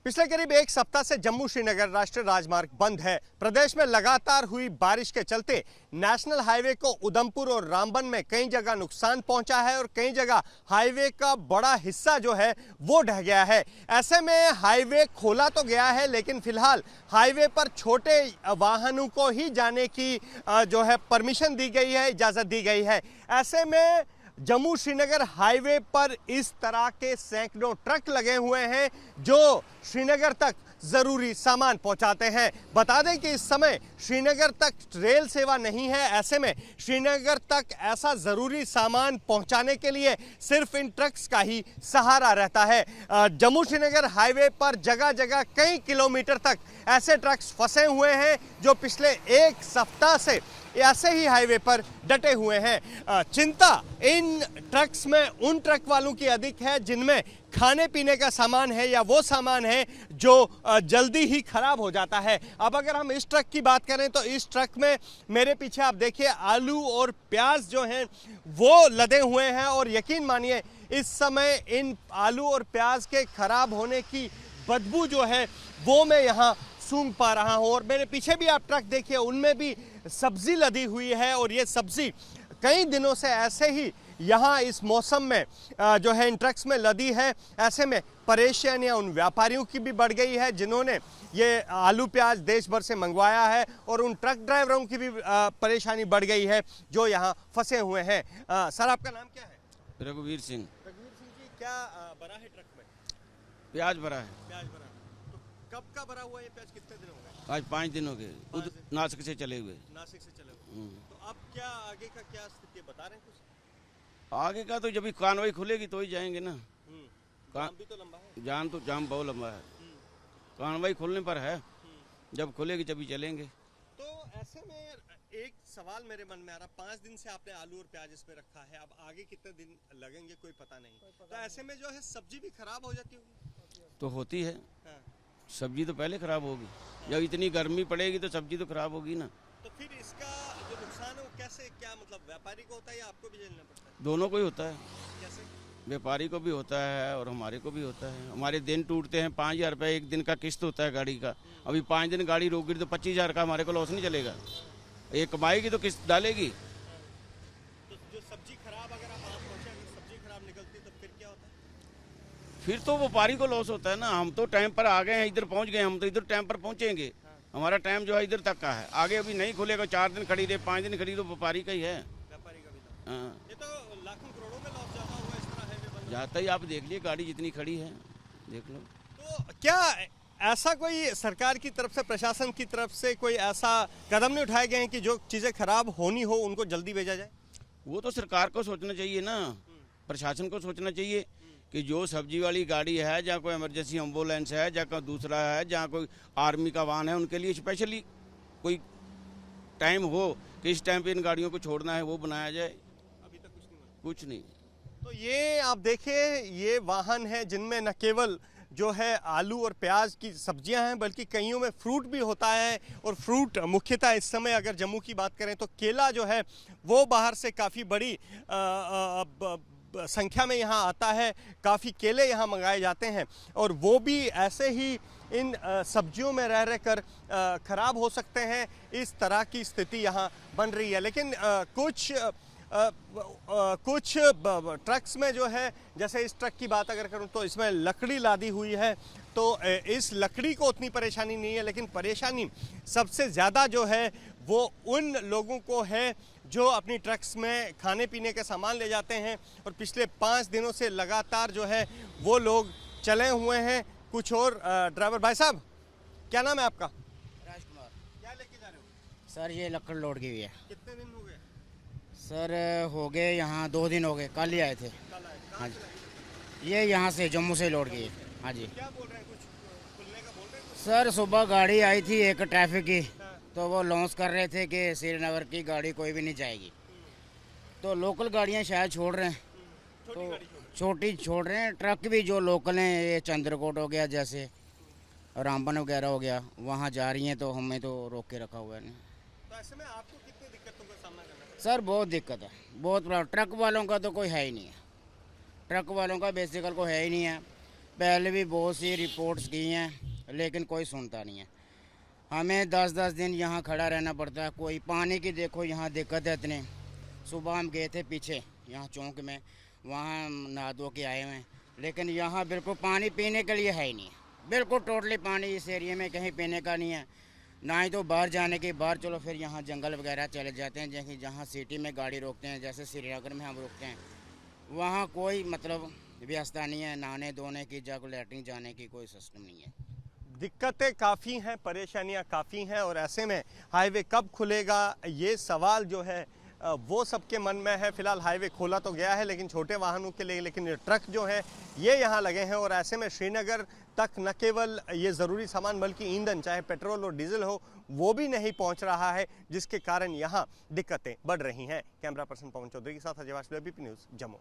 पिछले करीब एक सप्ताह से जम्मू श्रीनगर राष्ट्रीय राजमार्ग बंद है। प्रदेश में लगातार हुई बारिश के चलते नेशनल हाईवे को उधमपुर और रामबन में कई जगह नुकसान पहुंचा है और कई जगह हाईवे का बड़ा हिस्सा जो है वो ढह गया है। ऐसे में हाईवे खोला तो गया है, लेकिन फिलहाल हाईवे पर छोटे वाहनों को ही जाने की जो है परमिशन दी गई है, इजाजत दी गई है। ऐसे में जम्मू श्रीनगर हाईवे पर इस तरह के सैकड़ों ट्रक लगे हुए हैं जो श्रीनगर तक जरूरी सामान पहुंचाते हैं। बता दें कि इस समय श्रीनगर तक रेल सेवा नहीं है। ऐसे में श्रीनगर तक ऐसा जरूरी सामान पहुंचाने के लिए सिर्फ इन ट्रक्स का ही सहारा रहता है। जम्मू श्रीनगर हाईवे पर जगह जगह कई किलोमीटर तक ऐसे ट्रक्स फंसे हुए हैं जो पिछले एक सप्ताह से ऐसे ही हाईवे पर डटे हुए हैं। चिंता इन ट्रक्स में उन ट्रक वालों की अधिक है जिनमें खाने पीने का सामान है या वो सामान है जो जल्दी ही खराब हो जाता है। अब अगर हम इस ट्रक की बात करें तो इस ट्रक में मेरे पीछे आप देखिए आलू और प्याज जो हैं वो लदे हुए हैं और यकीन मानिए इस समय इन आलू और प्याज के खराब होने की बदबू जो है वो मैं यहाँ सूंघ पा रहा हूँ। और मेरे पीछे भी आप ट्रक देखिए, उनमें भी सब्जी लदी हुई है और ये सब्जी कई दिनों से ऐसे ही यहाँ इस मौसम में जो है इन ट्रक्स में लदी है। ऐसे में परेशानियाँ उन व्यापारियों की भी बढ़ गई है जिन्होंने ये आलू प्याज देश भर से मंगवाया है और उन ट्रक ड्राइवरों की भी परेशानी बढ़ गई है जो यहाँ फंसे हुए हैं। सर, आपका नाम क्या है? रघुवीर सिंह। रघुवीर सिंह जी, क्या भरा है ट्रक में? प्याज भरा है। प्याज भरा है। तो कब का भरा हुआ ये प्याज? कितने दिन हो गए? आज 5 दिन हो गए नासिक से चले हुए। नासिक से चले हुए। तो अब क्या आगे का क्या स्थिति है, बता रहे हैं कुछ? आगे का तो जब भी कानवाई खुलेगी तो ही जाएंगे ना। जाम भी तो लंबा है। जाम बहुत लंबा है। कानवाई खुलने पर है, जब खुलेगी तभी चलेंगे। तो ऐसे में एक सवाल मेरे मन में आ रहा, 5 दिन से आपने आलू और प्याज इसमें रखा है, अब आगे कितने दिन लगेंगे कोई पता नहीं। तो ऐसे में जो है सब्जी भी खराब हो जाती होगी? तो होती है। हाँ। सब्जी तो पहले खराब होगी, जब इतनी गर्मी पड़ेगी तो सब्जी तो खराब होगी ना। तो फिर इसका जो नुकसान है वो कैसे, क्या मतलब व्यापारी को होता है या आपको भी झेलना पड़ता है? दोनों को ही होता है। कैसे? व्यापारी को भी होता है और हमारे को भी होता है। हमारे दिन टूटते हैं, 5,000 रुपये एक दिन का किस्त होता है गाड़ी का। अभी 5 दिन गाड़ी रोक गई तो 25,000 का हमारे को लॉस नहीं चलेगा। ये कमाएगी तो किस्त डालेगी। तो जो सब्जी खराब अगर आप पहुंचे, अगर सब्जी खराब निकलती तो फिर क्या होता है? फिर तो व्यापारी को लॉस होता है ना। हम तो टाइम पर आ गए हैं, इधर पहुंच गए, हम तो इधर टाइम पर पहुंचेंगे। हमारा टाइम जो है इधर तक का है, आगे अभी नहीं खुलेगा। 4 दिन खड़ी रहे, 5 दिन खड़ी, तो व्यापारी का ही है। व्यापारी का भी हाँ, ये तो लाखों करोड़ों में लॉस जाता हुआ इस तरह है। जाता ही आप देख लिए, गाड़ी जितनी खड़ी है देख लो। तो क्या ऐसा कोई सरकार की तरफ से, प्रशासन की तरफ से कोई ऐसा कदम नहीं उठाए गए हैं कि जो चीज़ें खराब होनी हो उनको जल्दी भेजा जाए? वो तो सरकार को सोचना चाहिए ना, प्रशासन को सोचना चाहिए कि जो सब्जी वाली गाड़ी है, जहाँ कोई इमरजेंसी एम्बुलेंस है, जहाँ कोई दूसरा है, जहाँ कोई आर्मी का वाहन है, उनके लिए स्पेशली कोई टाइम हो कि इस टाइम पे इन गाड़ियों को छोड़ना है, वो बनाया जाए। अभी तक कुछ नहीं हुआ। कुछ नहीं। तो ये आप देखें, ये वाहन है जिनमें न केवल जो है आलू और प्याज की सब्जियां हैं बल्कि कईयों में फ्रूट भी होता है। और फ्रूट मुख्यतः इस समय अगर जम्मू की बात करें तो केला जो है वो बाहर से काफ़ी बड़ी संख्या में यहाँ आता है। काफ़ी केले यहाँ मंगाए जाते हैं और वो भी ऐसे ही इन सब्जियों में रह कर ख़राब हो सकते हैं। इस तरह की स्थिति यहाँ बन रही है। लेकिन कुछ ट्रक्स में जो है, जैसे इस ट्रक की बात अगर करूं तो इसमें लकड़ी लादी हुई है, तो इस लकड़ी को उतनी परेशानी नहीं है। लेकिन परेशानी सबसे ज़्यादा जो है वो उन लोगों को है जो अपनी ट्रक्स में खाने पीने के सामान ले जाते हैं और पिछले 5 दिनों से लगातार जो है वो लोग चले हुए हैं। कुछ और ड्राइवर भाई साहब, क्या नाम है आपका? राजकुमार। क्या लेके जा रहे हो? सर ये लकड़ लोड की हुई है। कितने दिन हो गए? सर हो गए यहाँ 2 दिन हो गए, कल ही आए थे। कल आए? हाँ जी, ये यहाँ से जम्मू से लोड की है। हाँ जी। क्या बोल रहे हैं, कुछ खुलने का बोल रहे हैं कुछ? सर सुबह गाड़ी आई थी एक ट्रैफिक की, तो वो लॉन्च कर रहे थे कि श्रीनगर की गाड़ी कोई भी नहीं जाएगी। तो लोकल गाड़ियाँ शायद छोड़ रहे हैं, तो छोटी छोड़ रहे हैं। ट्रक भी जो लोकल हैं, ये चंद्रकोट हो गया, जैसे रामबन वगैरह हो गया, वहाँ जा रही हैं, तो हमें तो रोक के रखा हुआ है। तो ऐसे में आपको कितनी दिक्कतों का सामना करना पड़ता है? सर बहुत दिक्कत है, बहुत प्रॉब्लम। ट्रक वालों का तो कोई है ही नहीं है, ट्रक वालों का बेसिकल को है ही नहीं है। पहले भी बहुत सी रिपोर्ट्स की हैं, लेकिन कोई सुनता नहीं है। हमें 10-10 दिन यहाँ खड़ा रहना पड़ता है। कोई पानी की देखो यहाँ दिक्कत है इतनी। सुबह हम गए थे पीछे यहाँ चौक में, वहाँ नहा धो के आए हुए हैं, लेकिन यहाँ बिल्कुल पानी पीने के लिए है ही नहीं। बिल्कुल टोटली पानी इस एरिया में कहीं पीने का नहीं है, ना ही तो बाहर जाने के। बाहर चलो फिर यहाँ जंगल वगैरह चले जाते हैं, जैसे जहाँ सिटी में गाड़ी रोकते हैं, जैसे श्रीनगर में हम रोकते हैं, वहाँ कोई मतलब व्यवस्था नहीं है। नहाने धोने की, जगह लैट्रिन जाने की कोई सिस्टम नहीं है। दिक्कतें काफ़ी हैं, परेशानियां काफ़ी हैं और ऐसे में हाईवे कब खुलेगा ये सवाल जो है वो सबके मन में है। फिलहाल हाईवे खोला तो गया है लेकिन छोटे वाहनों के लिए, लेकिन ये ट्रक जो है ये यहाँ लगे हैं और ऐसे में श्रीनगर तक न केवल ये ज़रूरी सामान बल्कि ईंधन चाहे पेट्रोल और डीजल हो वो भी नहीं पहुँच रहा है, जिसके कारण यहाँ दिक्कतें बढ़ रही हैं। कैमरा पर्सन पवन चौधरी के साथ अजय वासुदेव, एबीपी न्यूज़, जम्मू।